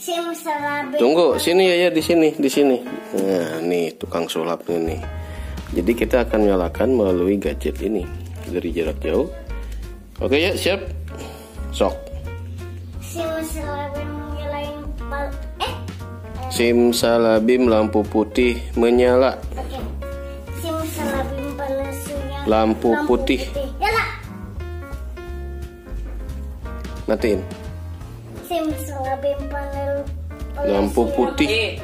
Simsalabim. Tunggu, sini ya, di sini. Nah, nih tukang sulapnya nih. Jadi kita akan nyalakan melalui gadget ini dari jarak jauh. Oke ya, siap. Sok. Simsalabim nyalain Simsalabim lampu putih menyala. Oke. Simsalabim panasnya. Lampu putih. Nyala. Matiin. Simsalabim Lampu putih.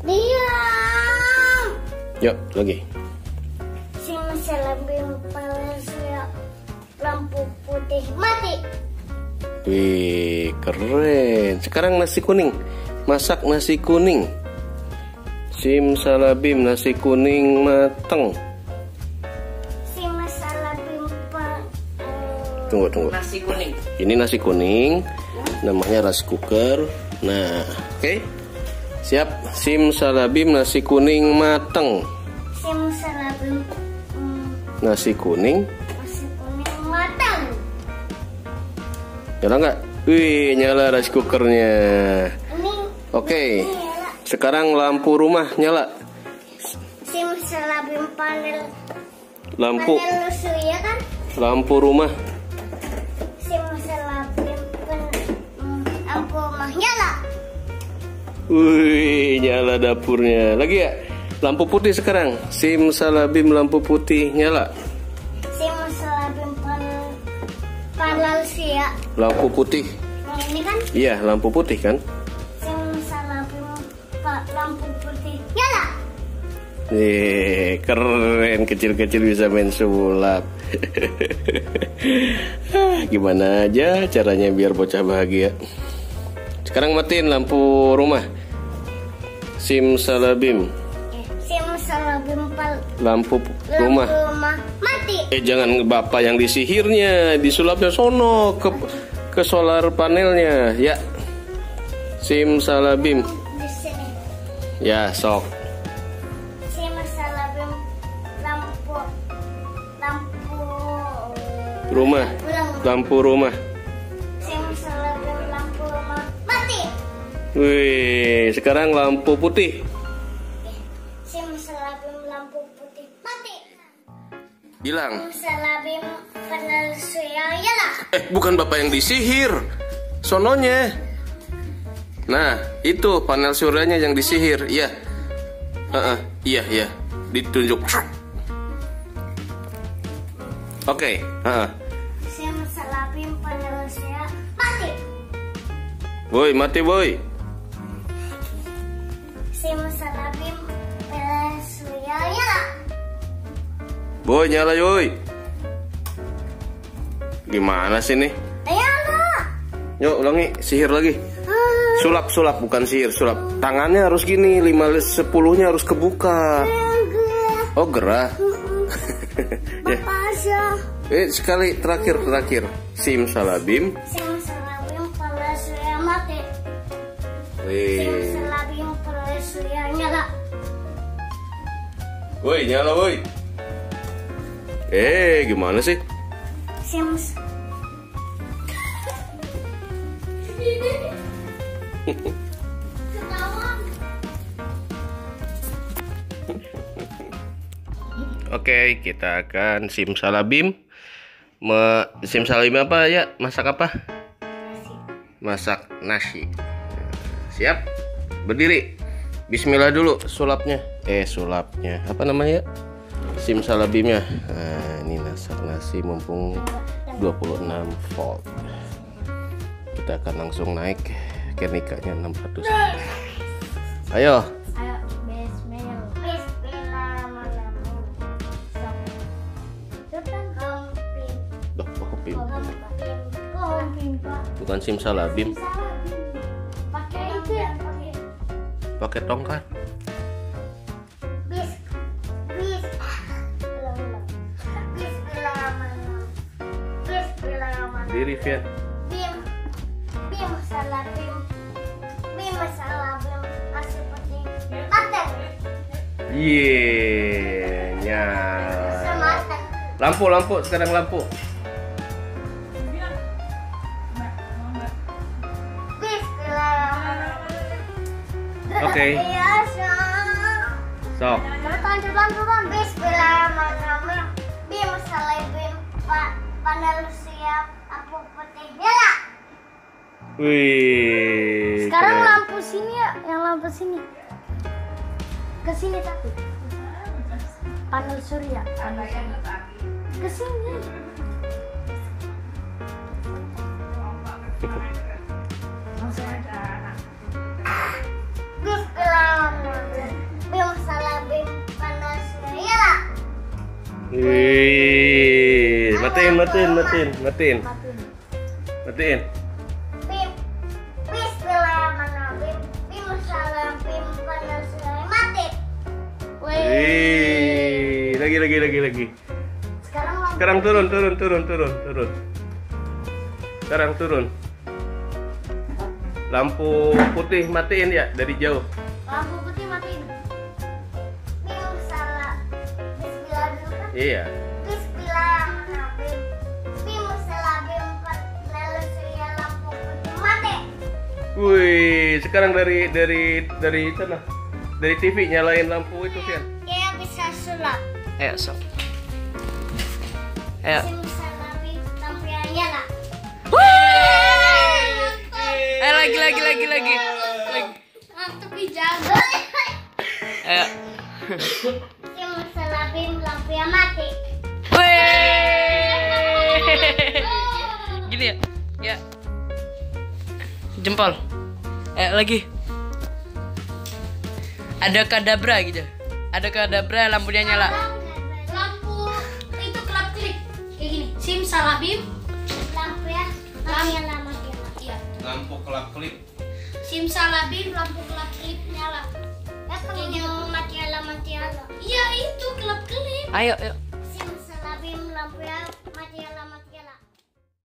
Diam. Yuk, lagi. Simsalabim panasnya. Lampu putih mati. Wih, keren. Sekarang nasi kuning. Masak nasi kuning. Simsalabim nasi kuning mateng. Simsalabim Tunggu. Nasi kuning. Ini nasi kuning. Namanya rice cooker. Nah, oke. Siap. Simsalabim nasi kuning mateng. Simsalabim Nasi kuning. nasi kuning matang. Nyala nggak? Wih, nyala rice cookernya. Ini Oke. nyala. Sekarang lampu rumah nyala. Simsalabim Lampu surya kan? lampu rumah. Simsalabim lampu rumah nyala. Wih, nyala dapurnya. Lagi ya? Lampu putih sekarang. Simsalabim lampu putih nyala. Simsalabim panel surya. Lampu putih. Nah, ini kan Iya, lampu putih kan? simsalabim lampu putih nyala. Keren, kecil-kecil bisa main sulap. Gimana aja caranya biar bocah bahagia. Sekarang matiin lampu rumah. Simsalabim Simsalabim lampu rumah. mati. Jangan bapak yang disihirnya, disulapnya sono ke solar panelnya, ya. Simsalabim. Di sini. Ya, sok. Simsalabim lampu Rumah. Lampu rumah. Simsalabim lampu rumah mati. Wih, sekarang lampu putih. Simsalabim lampu putih mati. Hilang. Simsalabim panel surya nyala. Bukan bapak yang disihir. Sononya. Nah, itu panel suryanya yang disihir. Iya. Iya. Ditunjuk. Oke. Simsalabim panel surya mati. Boy, mati boy. Simsalabim panel surya nyala. Boy, nyala boy. Gimana sih nih? Nyala. Yuk, ulangi. Sihir lagi. Sulap, bukan sihir, sulap. Tangannya harus gini, 5/10-nya harus kebuka. Oh, gerah. Ya. Sekali terakhir. Simsalabim. Simsalabim panel surya mati. Wih. Simsalabim panel surya nyala. Woi, nyala woi. Gimana sih? Oke, kita akan simsalabim. Simsalabim apa ya? Masak apa? Masak nasi. Siap? Berdiri. Bismillah dulu sulapnya. Sulapnya. Apa namanya? Simsalabimnya. Nah, ini masak nasi mumpung 26 volt. Kita akan langsung naik ke nikahnya 600. Ayo. Bukan simsalabim. Pakai itu ya, Pakai tongkat. Bismillahirrahmanirrahim. Diri, Fian. Bim salabim kasih putih mateng. Nyala. Lampu, sekarang lampu. Bismillahirrahmanirrahim. Oke. Biasa. Sok. Cepetan. Bismillahirrahmanirrahim. Bim salai bim Pandalusia lampu putih nyala. Wih. Sekarang keren. lampu sini ya, yang lampu sini. Ke sini tapi. Panel surya. Ke sini. Bismillahirrahmanirrahim. Bim salah bim Pandalusia nyala. Wih. Matiin. Bim. Bismillahirrahmanirrahim. Bim salah bim Pandalusia mati. Wih. Lagi. Sekarang turun. Sekarang turun. Lampu putih matiin ya dari jauh. Lampu putih matiin. Bim salah. Bismillah dulu kan? Iya. Bismillahirrahmanirrahim. Bim salah bim Pandalusia lampu putih mati. Wih, sekarang dari sana. Dari TV nyalain lampu itu, Fian. Kayak bisa sulap. Ayo, sok. Ayo. Bim salah bim lampu yang nyala. Ayo lagi. Tapi jago. Ayo. Bim salah bim lampu yang mati. Gini ya? Ya. Jempol. Lagi. Ada kadabra gitu. Ada kadabra lampunya nyala. Lampu itu kelap-kelip kayak gini. Simsalabim lampu ya mati. Iya. Lampu kelap-kelip. Simsalabim lampu kelap-kelip nyala. Ya kayak gini mati ala. Iya itu kelap-kelip. Ayo. Simsalabim lampu ya mati ala.